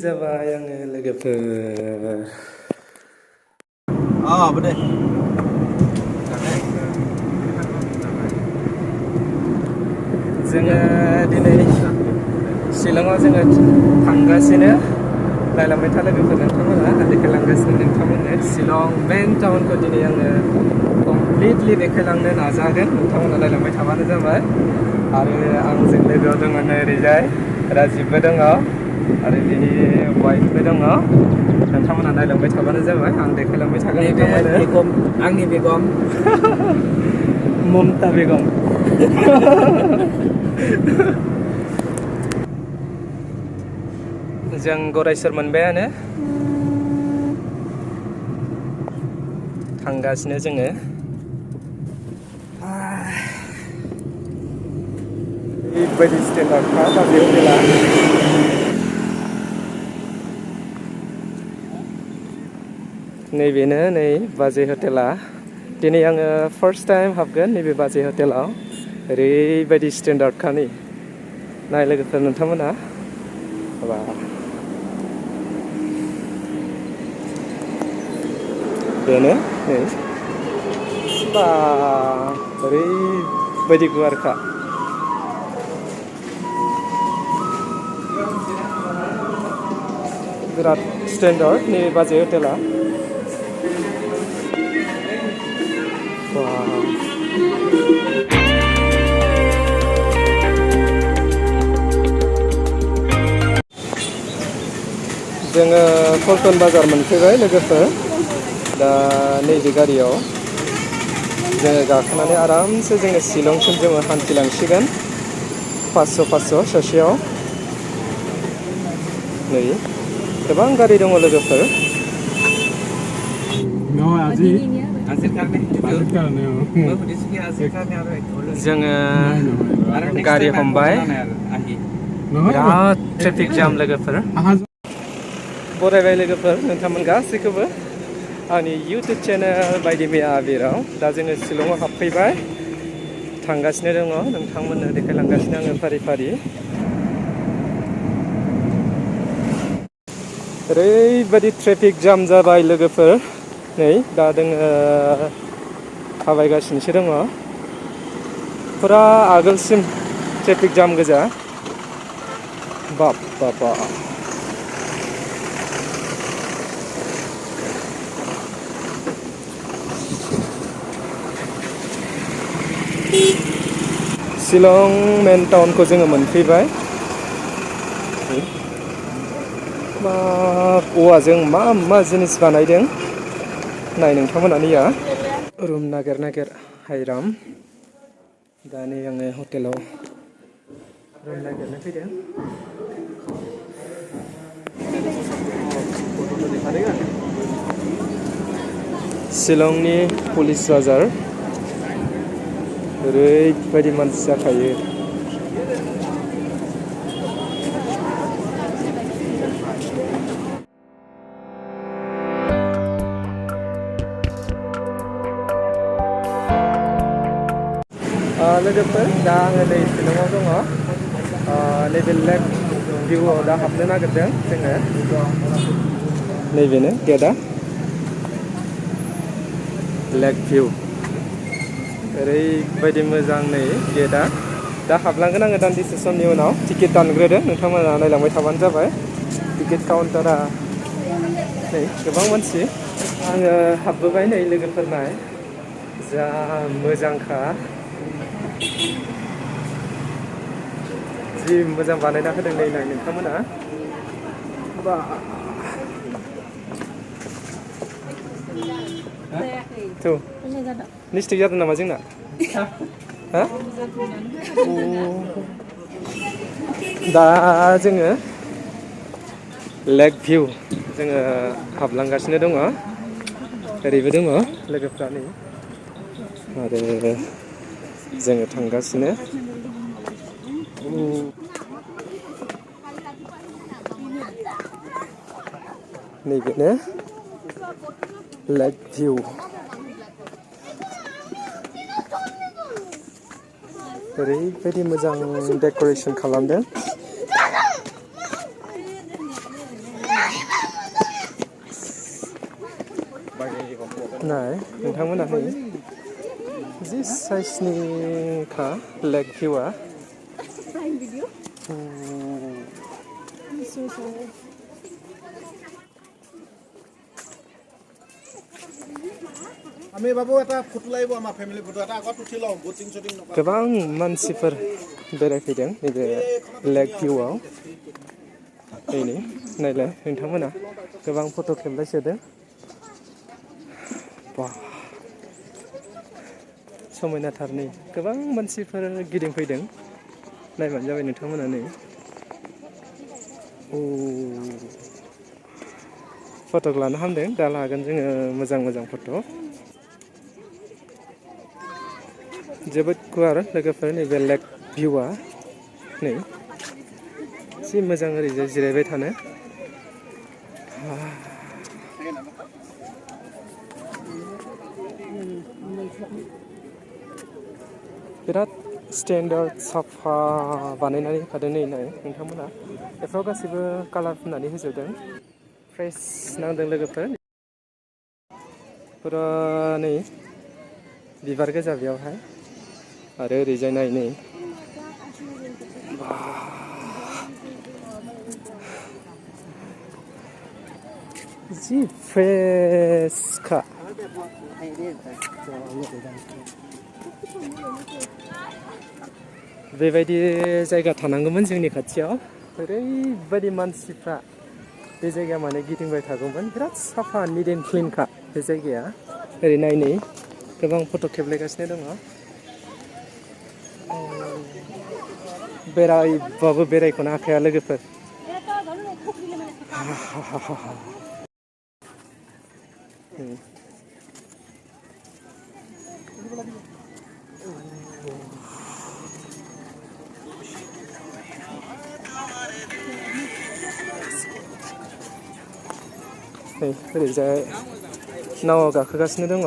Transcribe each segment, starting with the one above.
जाबाय आङो लोगोफोर बोदे जोङो दिनै शिलंआव जोङो थांगासिनो रायलांबाय था लोगोफोर नोंथांमोना देखायलांगासिनो नोंथांमोननो शिलं मेन टाउनखौ दिनै आङो कमप्लिटलि देखायलांनो नाजागोन नोंथांमोना रायलांबाय थाबानो जाबाय आरो आंजों लोगोआव दङ ओरैजाय राजिबबो दङ आरो बिनि वाइफबो दङ नोंथांमोना नायलांबाय थाबानो जाबाय आं देखायलांबाय थागोन बेगम आंनि बेगम ममता बेगम जों गरायसर मोनबायानो थांगासिनो जोङो ओरैबायदि स्टेन्डार्डखा बाजै हटेला नैबेनो नै बाजै हटेला दिनै आङो फार्स्ट टाइम हाबगोन नैबे बाजै हटेलाव ओरैबायदि स्टेन्डार्डखा नै नाय लोगोफोर नोंथांमोना बा बेनो नै बा ओरैबायदि गुवारखा बिराद स्टेन्डार्ड नै बाजै हटेला जोङो पल्टन बाजार मोनफैबाय लोगोफोर दा नैबे गारियाव जोङो गाखोनानै आरामसे जोङो शिलंसिम जोङो हान्थिलांसिगोन 500 सासेयाव नै गोबां गारि दङ लोगोफोर जोङो गारि हमबाय बिराद ट्रेफिक जाम लोगोफोर बरायबाय लोगोफोर नोंथांमोन गासैखौबो आंनि इउटुब चेनेल बायदि मैया आबिराव दा जोङो शिलंआव हाबफैबाय थांगासिनो दङ नोंथांमोननो देखायलांगासिनो आङो फारि फारि ओरैबायदि ट्रेफिक जाम जाबाय लोगोफोर नै दा जोङो थाबायगासिनोसो दङ फुरा आगोलसिम ट्रेफिक जाम गोजा बाप शिलं मेन टाउनखौ जोङो मोनफैबाय मा औवाजों मा जिनिस बानायदों नाय नोंथांमोना नैया रुम नागिर हायराम दा नै आङो हटेलाव रुम नागिरनो फैदों शिलंनि पुलिस बाजार ओरैबायदि मानसि जाखायो लोगोफोर दा आङो नै शिलंआव दङ नैबे लेक भिउआव दा हाबनो नागिरदों जोङो नैबेनो गेटआ लेक भिउ ओरैबायदि मोजां नै गेटआ दा हाबलांगोन आङो दान्दिसे समनि उनाव टिकेट दानग्रोदो नोंथांमोना नायलांबाय थाबानो जाबाय टिकेट काउन्टारा नै गोबां मानसि आङो हाबबोबाय नै लोगोफोर नाय जा मोजांखा जि मोजां बानायना होदों नै नाय नोंथांमोना बा tuh listrik jatuh nama sih nak? Hah? दा जोङो लेक भिउ जोङो हाबलांगासिनो दङ ओरैबो दङ लोगोफ्रा नै आरो जोङो थांगासिनो नैबेनो लेक भिउ ओरैबायदि मोजां डेक'रेसन खालामदों नाय नोंथांमोना नै जि साइसनि खा लेग भिउआ আমি বাবু এটা ফটো লাগিব আমাৰ ফ্যামিলি ফটো এটা আগত উঠি লওঁ বোটিং শুটিং নকৰা गोबां मानसिफोर बेरायफैदों नैबे लेग भिउआव नै नायलाय नोंथांमोना गोबां फट' खेबलायसोदों बा समायनाथार नै गोबां मानसिफोर गिदिंफैदों नायबानो जाबाय नोंथांमोना नै फट' लानो हामदों दा लागोन जोङो मोजां मोजां फट' जोबोद गुवार लोगोफोर नैबे लेग भिउआ नै एसे मोजां ओरैजाय जिरायबाय थानो बिराद स्टेन्डार्ड साफा बानायनानै होखादों नै नाय नोंथांमोना बेफोराव गासैबो कालार फुननानै होजोबदों फ्रेस नांदों लोगोफोर फुरा नै बिबार गोजा बेयावहाय आरो ओरैजाय नाय नै जि फ्रेसखा बेबायदि जायगा थानांगौमोन जोंनि खाथियाव ओरैबायदि मानसिफ्रा बे जायगाया माने गिदिंबाय थागौमोन बिराद साफा निट एन्ड क्लिनखा बे जायगाया ओरै नाय नै गोबां फट' खेबलायगासिनो दङ बेरायबाबो बेरायख'नो हाखाया लोगोफोर नै ओरैजाय नावआव गाखोगासिनो दङ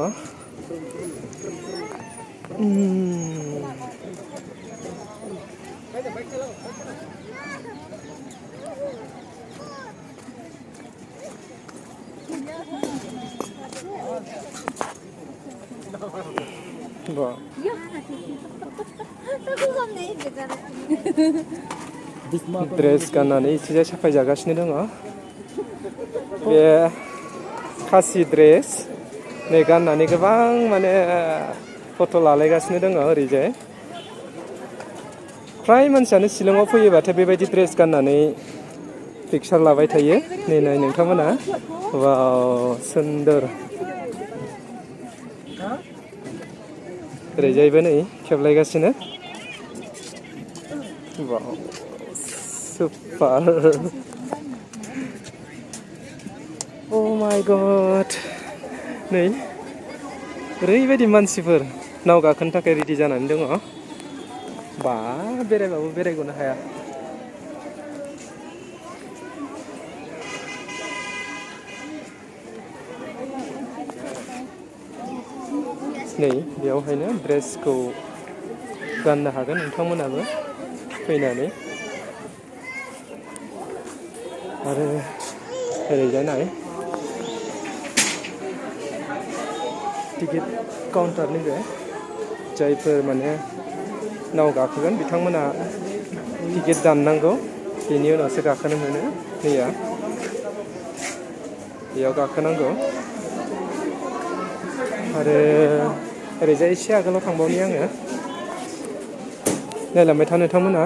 ड्रेस गाननानै इथिंजाय साफाय जागासिनो दङ बे खासि ड्रेस नै गाननानै गोबां माने फट' लालायगासिनो दङ ओरैजाय फ्राय मानसियानो शिलंआव फैयोबाथाय बेबायदि ड्रेस गाननानै पिकचार लाबाय थायो नै नाय नोंथांमोना वाव सुन्दर ओरैजायबो नै खेबलायगासिनो वाव सुपार अ माय गड नै ओरैबायदि मानसिफोर नाव गाखोनो थाखाय रेडि जानानै दङ बा बेरायबाबो बेरायग'नो हाया नै बेयावहायनो ड्रेसखौ गाननो हागोन नोंथांमोनाबो फैनानै आरो ओरैजाय नाय टिकेट काउन्टार नैबे जायफोर माने नाव गाखोगोन बिथांमोना टिकेट दाननांगौ बेनि उनावसो गाखोनो मोनो नैया बेयाव गाखोनांगौ आरो ओरैजाय एसे आगोलाव थांबावनि आङो नायलांबाय था नोंथांमोना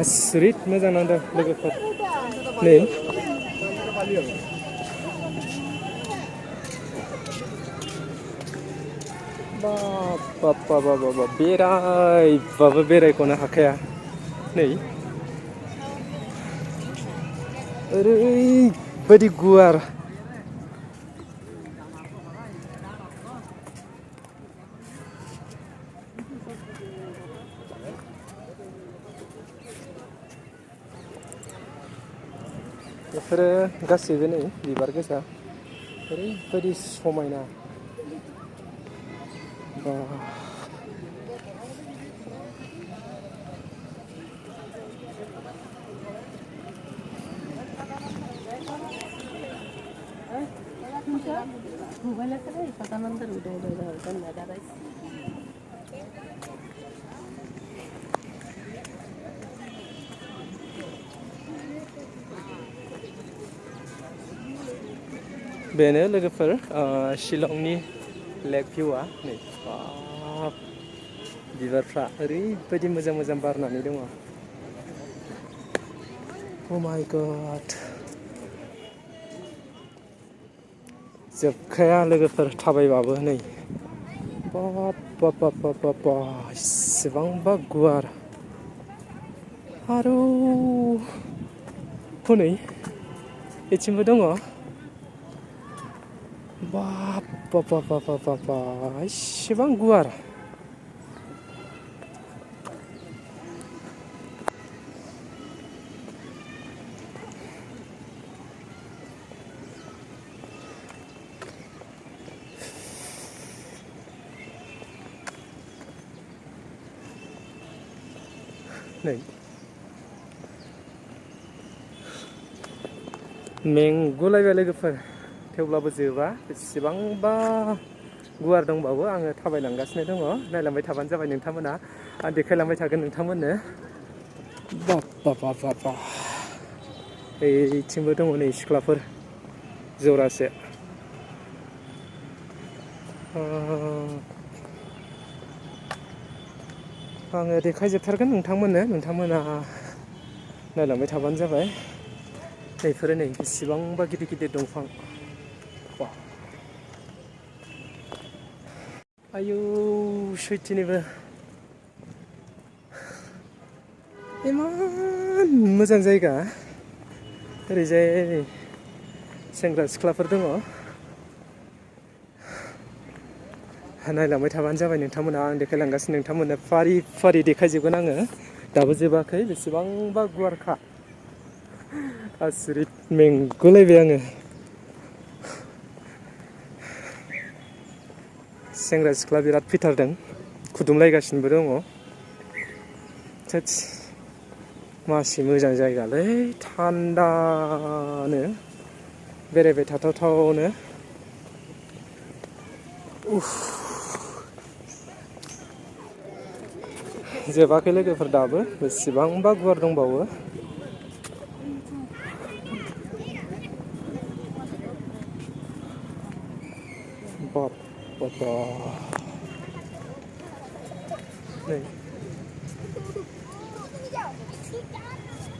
सुरित मोजां नांदों लोगोफोर नै बाब बेरायबाबो बेरायख'नो हाखाया नै ओरैबायदि गुवार बेफोरो गासैबो नै बिबार गोजा ओरैबायदि समायना बा बेनो लोगोफोर शिलंनि लेक भिउआ नै बाब बिबारफ्रा ओरैबायदि मोजां मोजां बारनानै दङ अ माय गड जोबखाया लोगोफोर थाबायबाबो नै बाब बाब बाब बाब बाब बा इसेबांबा गुवार आरो हनै बेथिंबो दङ बाब बाब बाब बाब बाब बा इसेबां गुवार नै मेंगुलायबाय लोगोफोर थेवब्लाबो जोबा बेसेबांबा गुवार दंबावो आङो थाबायलांगासिनो दङ नायलांबाय थाबानो जाबाय नोंथांमोना आं देखायलांबाय थागोन नोंथांमोननो बाब बाब बाब बाब बाब बैथिंबो दङ नै सिख्लाफोर जरासे आङो देखायजोबथारगोन नोंथांमोना नायलांबाय थाबानो जाबाय बेफोरो नै बेसेबांबा गिदिर गिदिर दंफां आयौ सैथिनिबो इमान मोजां जायगा ओरैजाय सेंग्रा सिख्लाफोर दङ नायलांबाय थाबानो जाबाय नोंथांमोना आं देखायलांगासिनो नोंथांमोननो फारि फारि देखायजोबगोन आङो दाबो जोबाखै बेसेबांबा गुवारखा आसुरित मेंगुलायबाय आङो सेंग्रा सिख्ला बिराद फैथारदों खुदुमलायगासिनोबो दङ थोस मासि मोजां जायगालै थान्दानो बेरायबाय थाथावथावनो जोबाखै लोगोफोर दाबो बेसेबांबा गुवार दंबावो बाब बाबा नै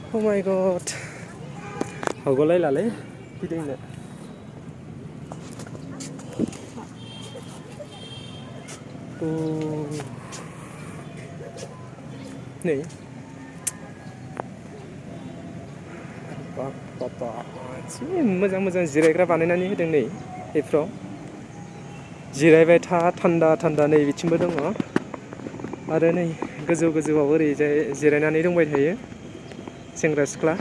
अ माय गड हागलायलालै गिदिंनो नै बाब बाबा जि मोजां मोजां जिरायग्रा बानायनानै होदों नै बेफ्राव जिरायबाय था थान्दा थान्दा नै बिथिंबो दङ आरो नै गोजौ गोजौआव ओरैजाय जिरायनानै दंबाय थायो सेंग्रा सिख्ला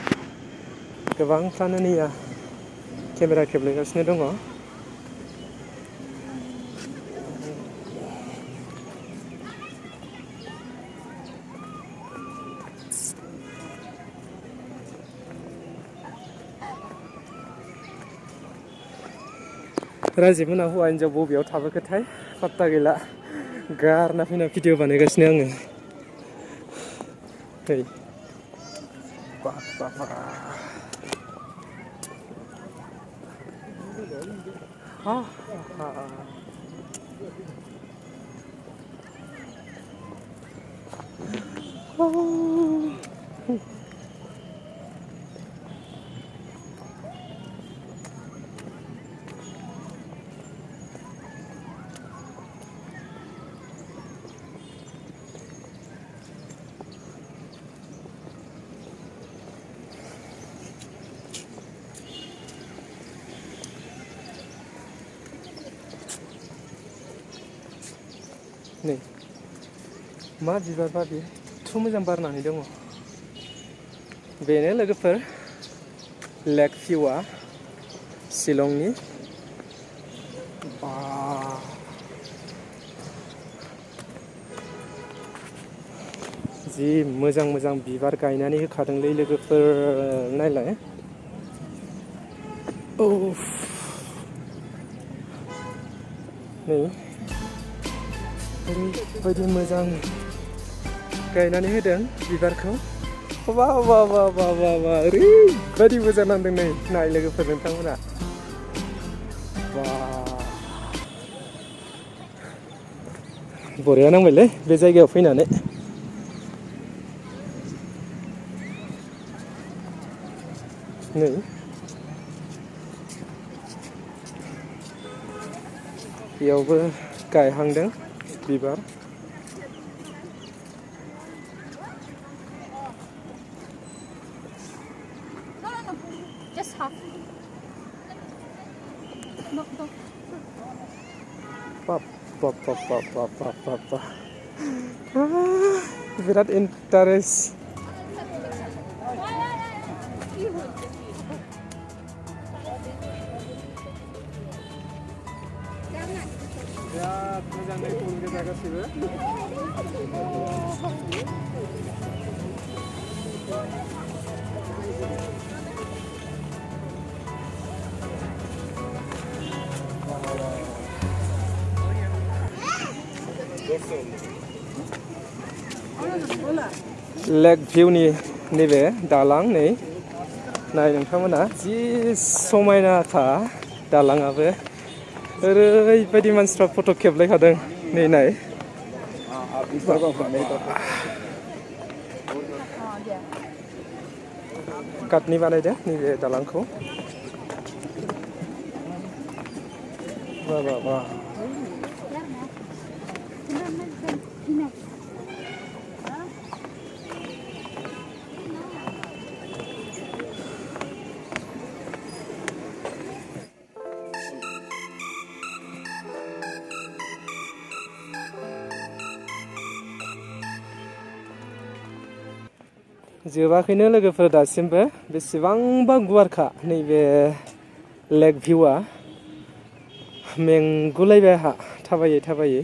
गोबांफ्रानो नैया केमेरा खेबलायगासिनो दङ राजिबमोना हौवा हिन्जाव बबेयाव थाबोखोथाय पात्ता गैला गारना फैना भिडिअ बानायगासिनो आङो नै बाबा हा हा नै मा बिबार बाबि एथ' मोजां बारनानै दङ बेनो लोगोफोर लेक भिउआ शिलंनि बा जि मोजां मोजां बिबार गायनानै होखादोंलै लोगोफोर नायलाय नै ओरैबायदि मोजां गायनानै होदों बिबारखौ बा बा बा बा बा बा ओरैबायदि मोजां नांदों नै नाय लोगोफोर नोंथांमोना बा बरिया नांबायलै बे जायगायाव फैनानै नै बेयावबो गायहांदों बिबार Just half. No. Pop. Birat interest. Birat moजां दै फुल गोजा गासिबो लेक भिउनि नैबे दालां नै नाय नोंथांमोना जि समायनाखा दालाङाबो ओरैबायदि मानसिफ्रा फट' खेबलायखादों नै नाय काटनि बानायदों नैबे दालांखौ बा बा बा जोबाखैनो लोगोफोर दासिमबो बेसेबांबा गुवारखा नैबे लेक भिउआ मेंगुलायबाय आंहा थाबायै थाबायै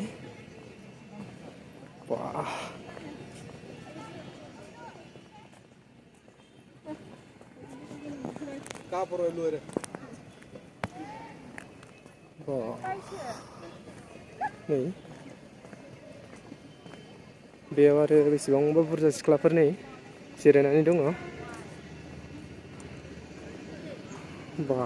नै बेयाव आरो बेसेबांबा बुरजा सिख्लाफोर नै जिरायनानै दङ बा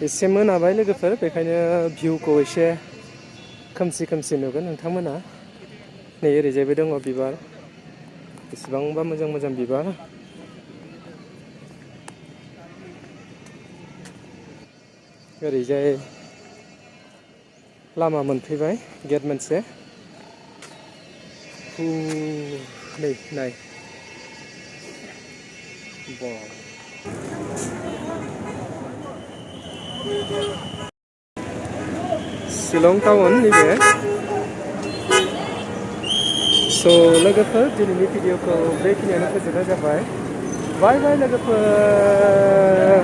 एसे मोनाबाय लोगोफोर बेखायनो भिउखौ एसे खोमसि खोमसि नुगोन नोंथांमोना नै ओरैजायबो दङ बिबार बेसेबांबा मोजां मोजां बिबार ओरैजाय लामा मोनफैबाय गेट मोनसे नै नाय शिलं टाउन नैबे स' लोगोफोर दिनैनि भिडिअखौ बेखिनियावनो फोजोबनाय जाबाय बाय बाय लोगोफोर